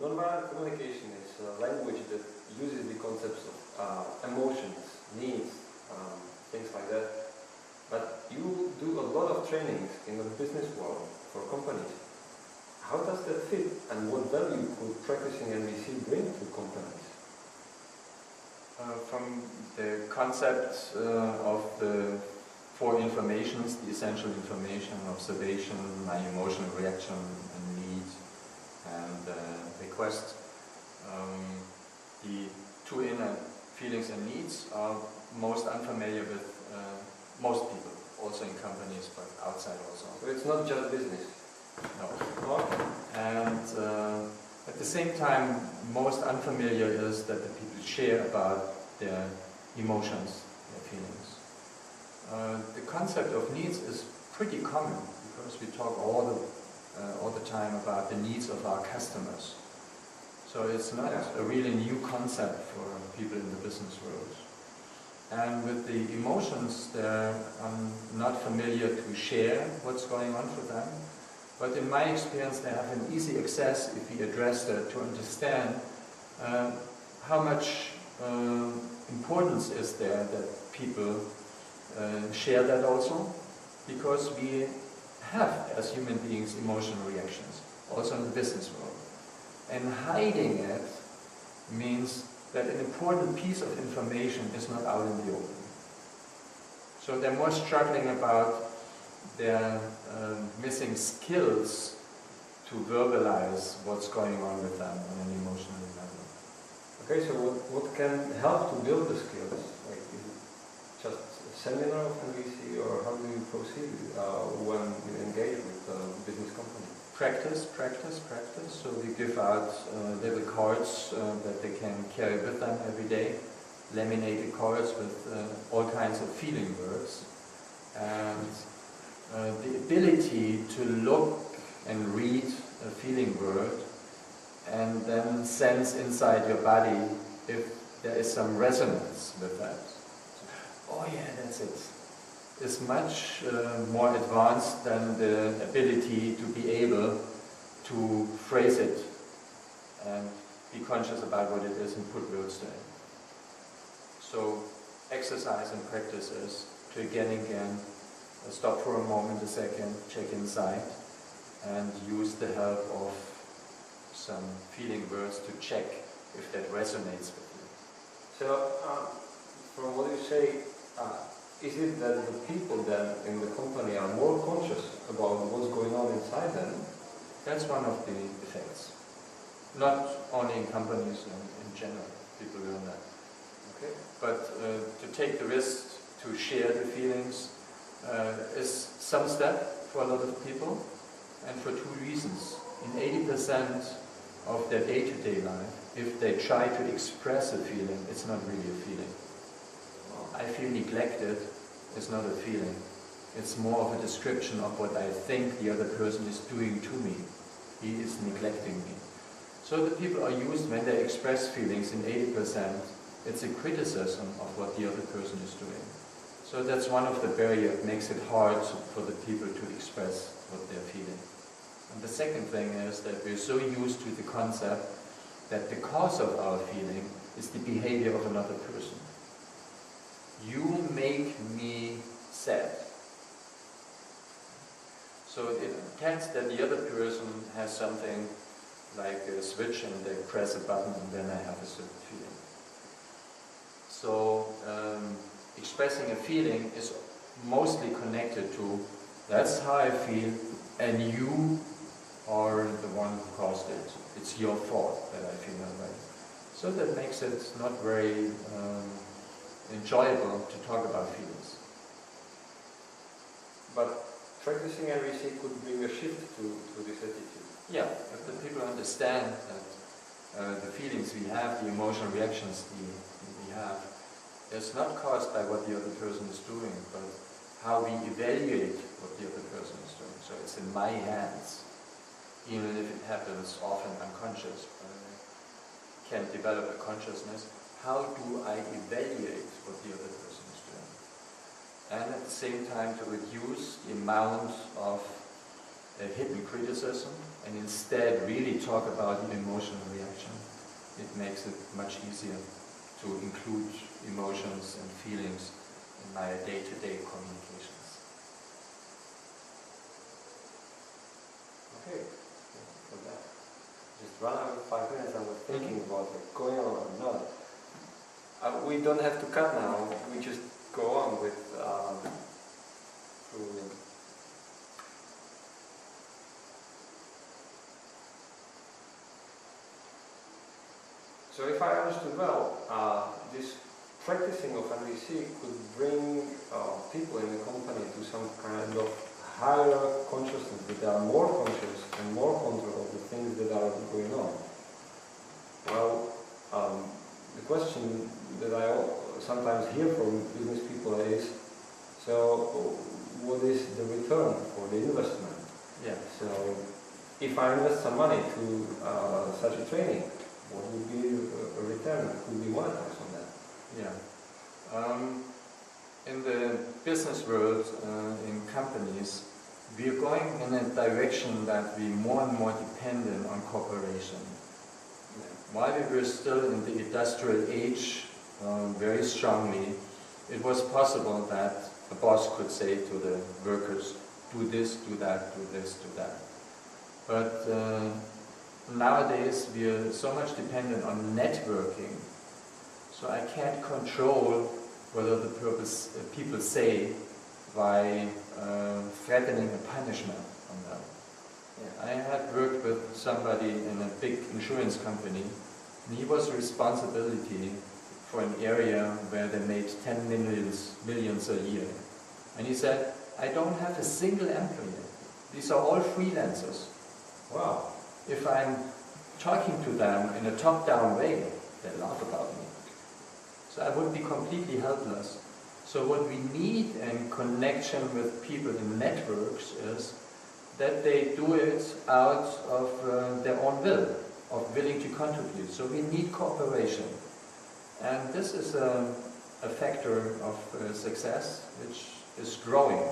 Nonviolent communication is a language that uses the concepts of emotions, needs, things like that. But you do a lot of trainings in the business world for companies. How does that fit, and what value could practicing NVC bring to companies? From the concept of the four informations, the essential information, observation, my emotional reaction and need, and request. The two inner feelings and needs are most unfamiliar with most people, also in companies, but outside also. So it's not just business? No. And at the same time, most unfamiliar is that the people share about their emotions, their feelings. The concept of needs is pretty common because we talk all the time about the needs of our customers. So it's not a really new concept for people in the business world. And with the emotions, they're not familiar to share what's going on for them. But in my experience, they have an easy access, if we address that, to understand how much importance is there that people share that also, because we have, as human beings, emotional reactions, also in the business world. And hiding it means that an important piece of information is not out in the open. So they're more struggling about their missing skills to verbalize what's going on with them on an emotional level. Okay, so what can help to build the skills? Like, is it just a seminar of NVC, or how do you proceed when you engage with a business company? Practice. So we give out little cards that they can carry with them every day, laminated cards with all kinds of feeling words. And the ability to look and read a feeling word and then sense inside your body if there is some resonance with that. Oh yeah, that's it. Is much more advanced than the ability to be able to phrase it and be conscious about what it is and put words to it. So exercise and practice is to again and again stop for a moment, a second, check inside, and use the help of some feeling words to check if that resonates with you. So, from what you say, is it that the people then in the company are more conscious about what's going on inside them? That's one of the effects. Not only in companies, in general, people learn that. Okay. But to take the risk to share the feelings is some step for a lot of people, and for two reasons. In 80% of their day-to-day life, if they try to express a feeling, it's not really a feeling. I feel neglected is not a feeling. It's more of a description of what I think the other person is doing to me. He is neglecting me. So the people are used, when they express feelings in 80%, it's a criticism of what the other person is doing. So that's one of the barriers that makes it hard for the people to express what they're feeling. And the second thing is that we're so used to the concept that the cause of our feeling is the behavior of another person. You make me sad. So it intends that the other person has something like a switch and they press a button and then I have a certain feeling. So expressing a feeling is mostly connected to that's how I feel and you are the one who caused it. It's your fault that I feel that way. So that makes it not very enjoyable to talk about feelings. But practicing NVC could bring a shift to this attitude. Yeah, if the people understand that the feelings we have, the emotional reactions we have, it's not caused by what the other person is doing, but how we evaluate what the other person is doing. So it's in my hands, even if it happens often unconscious, but I can develop a consciousness. How do I evaluate what the other person is doing? And at the same time to reduce the amount of a hidden criticism and instead really talk about the emotional reaction. It makes it much easier to include emotions and feelings in my day-to-day communications. Okay, for that. Just run out of 5 minutes. I was thinking about it, going on or not. We don't have to cut now. We just go on with through. So if I understood well, this practicing of NVC could bring people in the company to some kind of higher consciousness, that they are more conscious and more control of the things that are going on. Well, the question that I sometimes hear from business people is, so what is the return for the investment? Yeah. So if I invest some money to such a training, what would be a return that could be monetized on that? Yeah. In the business world, in companies, we are going in a direction that we're more and more dependent on cooperation. While we were still in the industrial age, very strongly, it was possible that a boss could say to the workers, do this, do that, do this, do that. But nowadays we are so much dependent on networking, so I can't control whether the people say by threatening a punishment on them. Yeah. I had worked with somebody in a big insurance company, and he was responsibility for an area where they made 10 millions a year. And he said, I don't have a single employee. These are all freelancers. Wow. If I'm talking to them in a top-down way, they laugh about me. So I would be completely helpless. So what we need in connection with people in networks is that they do it out of their own will, of willing to contribute. So we need cooperation. And this is a factor of success which is growing.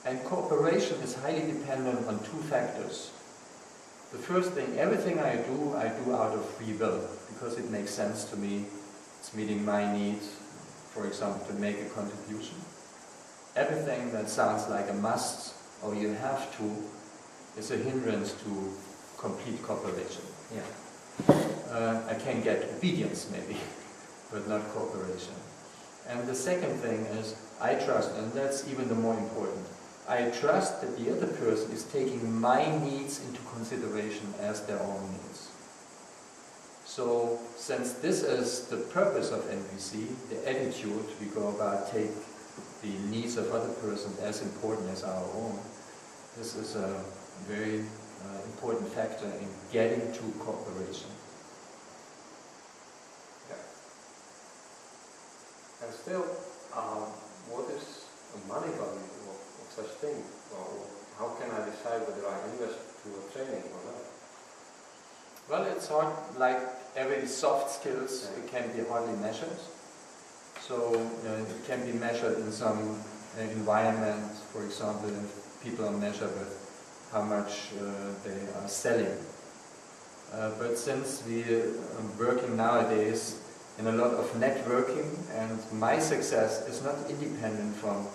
And cooperation is highly dependent on 2 factors. The first thing, everything I do out of free will, because it makes sense to me. It's meeting my needs, for example, to make a contribution. Everything that sounds like a must or you have to is a hindrance to complete cooperation. Yeah. I can get obedience maybe, but not cooperation. And the second thing is I trust, and that's even the more important. I trust that the other person is taking my needs into consideration as their own needs. So, since this is the purpose of NVC, the attitude we go about take the needs of other persons as important as our own, this is a very important factor in getting to cooperation. Yeah. And still, what is the money value of such thing? Or how can I decide whether I invest to a training or not? Well, it's hard, like every soft skills, it can be hardly measured. So it can be measured in some environment, for example, if people are measured with how much they are selling. But since we are working nowadays in a lot of networking, and my success is not independent from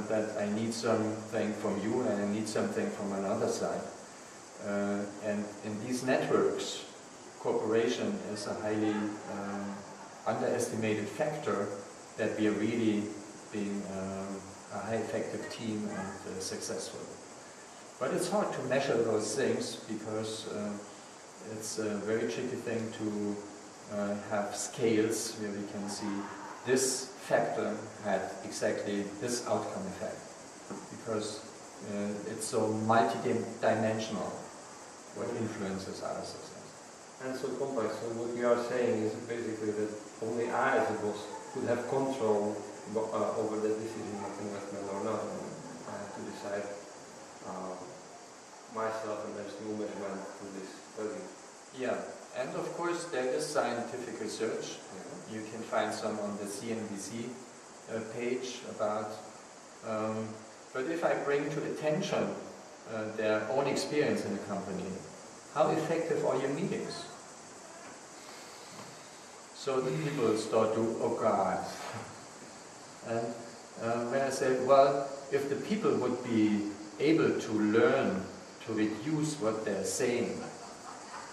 that I need something from you and I need something from another side. And in these networks, cooperation is a highly underestimated factor that we are really being a high effective team and successful. But it's hard to measure those things because it's a very tricky thing to have scales where we can see this factor had exactly this outcome effect, because it's so multi-dimensional what influences our success. And so complex. So what you are saying is basically that only I as a boss could have control over the decision of investment or not. And I have to decide myself, and there's no measurement to this study. Yeah, and of course there is scientific research. You can find some on the CNBC page about, but if I bring to attention their own experience in the company. How effective are your meetings? So the people start to, oh God. And when I say, well, if the people would be able to learn to reduce what they're saying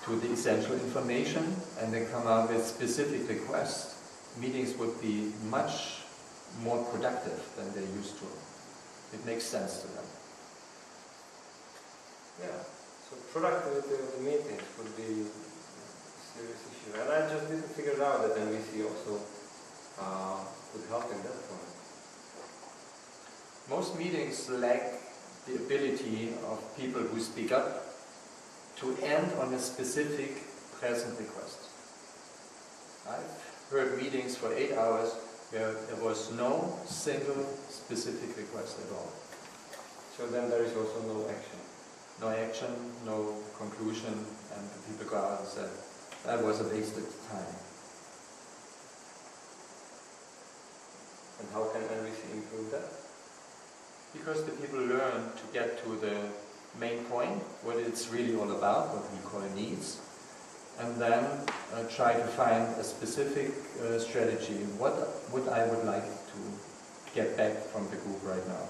to the essential information and then come out with specific requests, meetings would be much more productive than they used to. It makes sense to them. Yeah, so productivity of the meetings would be a serious issue. And I just didn't figure out that MVC also could help in that point. Most meetings lack the ability of people who speak up to end on a specific present request. I've heard meetings for 8 hours where there was no single specific request at all. So then there is also no action. No action, no conclusion, and the people go out and say, that was a wasted time. And how can NVC improve that? Because the people learn to get to the main point, what it's really all about, what we call needs, and then try to find a specific strategy, what I would like to get back from the group right now.